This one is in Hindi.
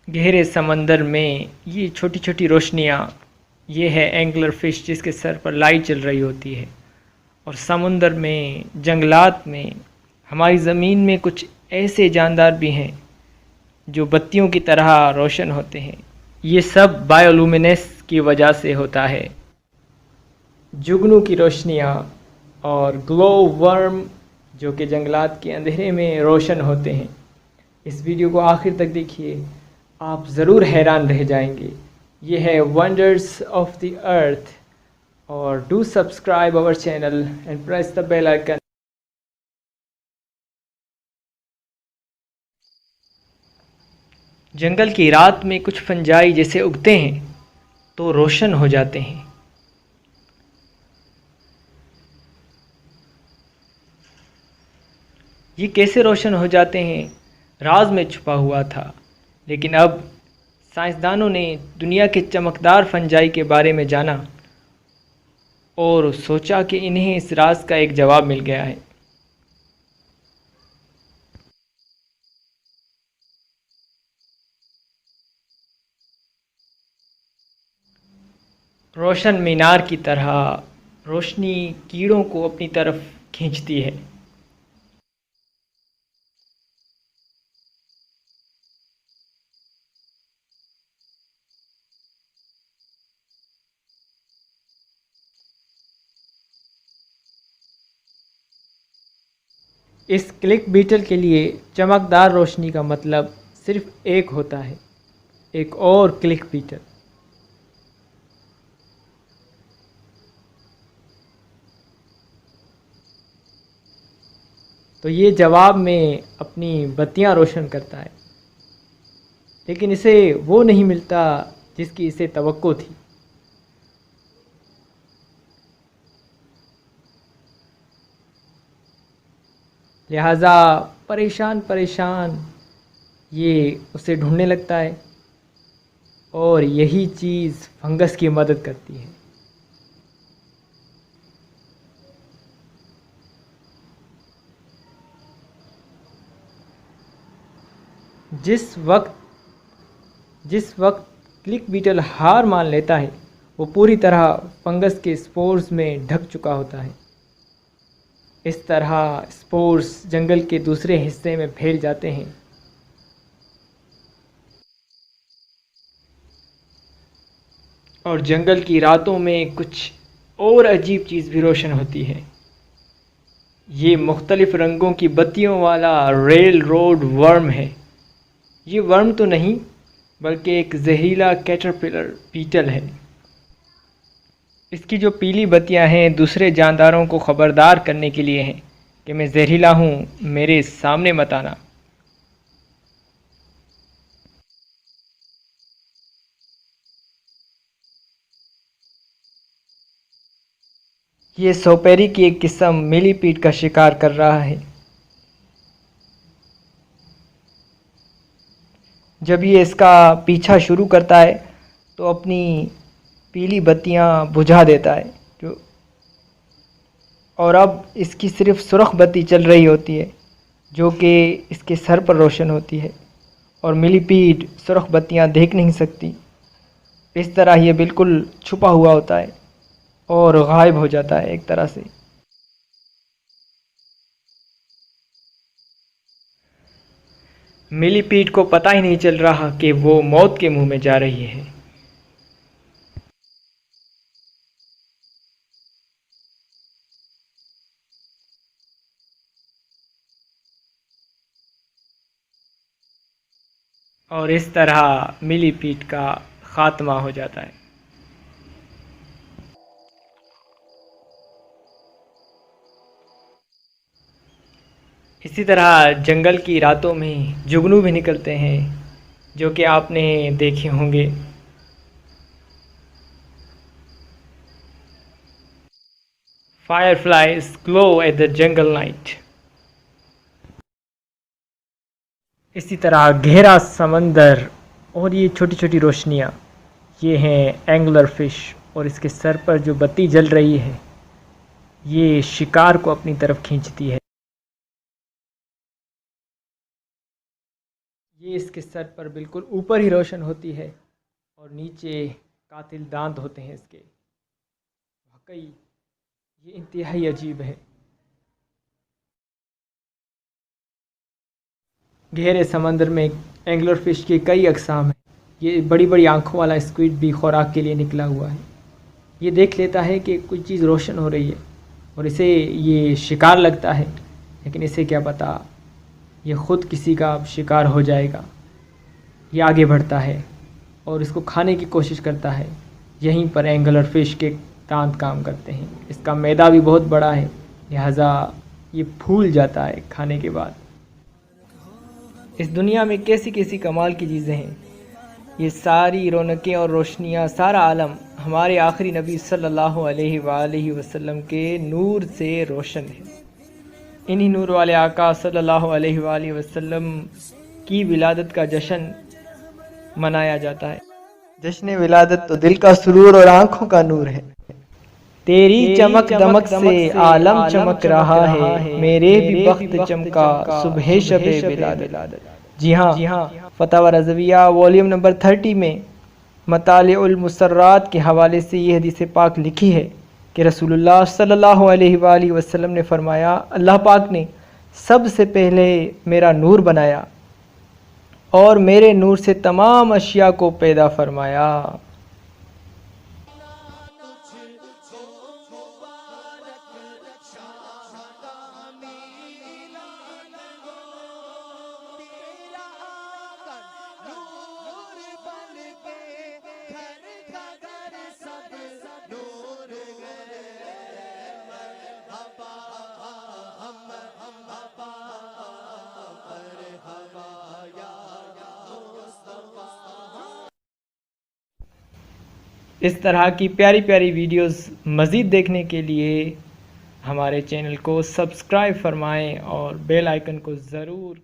गहरे समंदर में ये छोटी छोटी रोशनियाँ, ये है एंगलर फिश जिसके सर पर लाइट जल रही होती है। और समुंदर में, जंगलात में, हमारी ज़मीन में कुछ ऐसे जानदार भी हैं जो बत्तियों की तरह रोशन होते हैं। ये सब बायोलुमिनेस की वजह से होता है। जुगनू की रोशनियाँ और ग्लो वर्म जो कि जंगलात के अंधेरे में रोशन होते हैं। इस वीडियो को आखिर तक देखिए, आप ज़रूर हैरान रह जाएंगे। ये है वंडर्स ऑफ द अर्थ। और do subscribe our channel and press the bell icon. जंगल की रात में कुछ फंजाई जैसे उगते हैं तो रोशन हो जाते हैं। ये कैसे रोशन हो जाते हैं, राज में छुपा हुआ था। लेकिन अब साइंसदानों ने दुनिया के चमकदार फंजाई के बारे में जाना और सोचा कि इन्हें इस राज का एक जवाब मिल गया है। रोशन मीनार की तरह रोशनी कीड़ों को अपनी तरफ खींचती है। इस क्लिक बीटल के लिए चमकदार रोशनी का मतलब सिर्फ एक होता है, एक और क्लिक बीटल। तो ये जवाब में अपनी बत्तियां रोशन करता है, लेकिन इसे वो नहीं मिलता जिसकी इसे तवक्को थी। लिहाजा परेशान परेशान ये उसे ढूंढने लगता है और यही चीज़ फंगस की मदद करती है। जिस वक्त क्लिक बीटल हार मान लेता है, वो पूरी तरह फंगस के स्पोर्स में ढक चुका होता है। इस तरह स्पोर्स जंगल के दूसरे हिस्से में फैल जाते हैं। और जंगल की रातों में कुछ और अजीब चीज़ भी रोशन होती है। ये मुख्तलिफ रंगों की बत्तियों वाला रेल रोड वर्म है। ये वर्म तो नहीं, बल्कि एक जहरीला कैटरपिलर बीटल है। इसकी जो पीली बत्तियां हैं दूसरे जानदारों को ख़बरदार करने के लिए हैं कि मैं जहरीला हूँ, मेरे सामने मत आना। ये सोपेरी की एक किस्म मिलीपीड का शिकार कर रहा है। जब ये इसका पीछा शुरू करता है तो अपनी पीली बत्तियां बुझा देता है जो और अब इसकी सिर्फ सुर्ख बत्ती चल रही होती है जो कि इसके सर पर रोशन होती है। और मिलीपीड सुर्ख बत्तियां देख नहीं सकती। इस तरह ये बिल्कुल छुपा हुआ होता है और गायब हो जाता है एक तरह से। मिलीपीड को पता ही नहीं चल रहा कि वो मौत के मुंह में जा रही है। और इस तरह मिलीपीड का खात्मा हो जाता है। इसी तरह जंगल की रातों में जुगनू भी निकलते हैं जो कि आपने देखे होंगे। Fireflies glow at the jungle night. इसी तरह गहरा समंदर और ये छोटी छोटी रोशनियाँ, ये हैं एंगलर फिश। और इसके सर पर जो बत्ती जल रही है ये शिकार को अपनी तरफ खींचती है। ये इसके सर पर बिल्कुल ऊपर ही रोशन होती है और नीचे कातिल दांत होते हैं इसके। वाकई ये इंतहाई अजीब है। गहरे समंदर में एंगलर फिश की कई अक़साम हैं। ये बड़ी बड़ी आँखों वाला स्क्विड भी खुराक के लिए निकला हुआ है। ये देख लेता है कि कोई चीज़ रोशन हो रही है और इसे ये शिकार लगता है, लेकिन इसे क्या पता ये ख़ुद किसी का शिकार हो जाएगा। ये आगे बढ़ता है और इसको खाने की कोशिश करता है। यहीं पर एंगलर फ़िश के दांत काम करते हैं। इसका मैदा भी बहुत बड़ा है, लिहाजा ये फूल जाता है खाने के बाद। इस दुनिया में कैसी कैसी कमाल की चीज़ें हैं। ये सारी रौनकें और रोशनियाँ, सारा आलम हमारे आखिरी नबी सल्लल्लाहु अलैहि वसल्लम के नूर से रोशन है। इन्हीं नूर वाले आका सल्लल्लाहु अलैहि वसल्लम की विलादत का जश्न मनाया जाता है। जश्न विलादत तो दिल का सुरूर और आँखों का नूर है। तेरी चमक दमक से आलम चमक रहा है, मेरे भी बख्त चमका सुबह शबे विलादत। जी हाँ, फतवा रज़विया वॉल्यूम नंबर 30 में मतालिउल मुसर्रात के हवाले से ये हदीस पाक लिखी है कि रसूलुल्लाह सल्लल्लाहु अलैहि वसल्लम ने फरमाया, अल्लाह पाक ने सबसे पहले मेरा नूर बनाया और मेरे नूर से तमाम अशिया को पैदा फरमाया। इस तरह की प्यारी प्यारी वीडियोस मज़ीद देखने के लिए हमारे चैनल को सब्सक्राइब फरमाएं और बेल आइकन को ज़रूर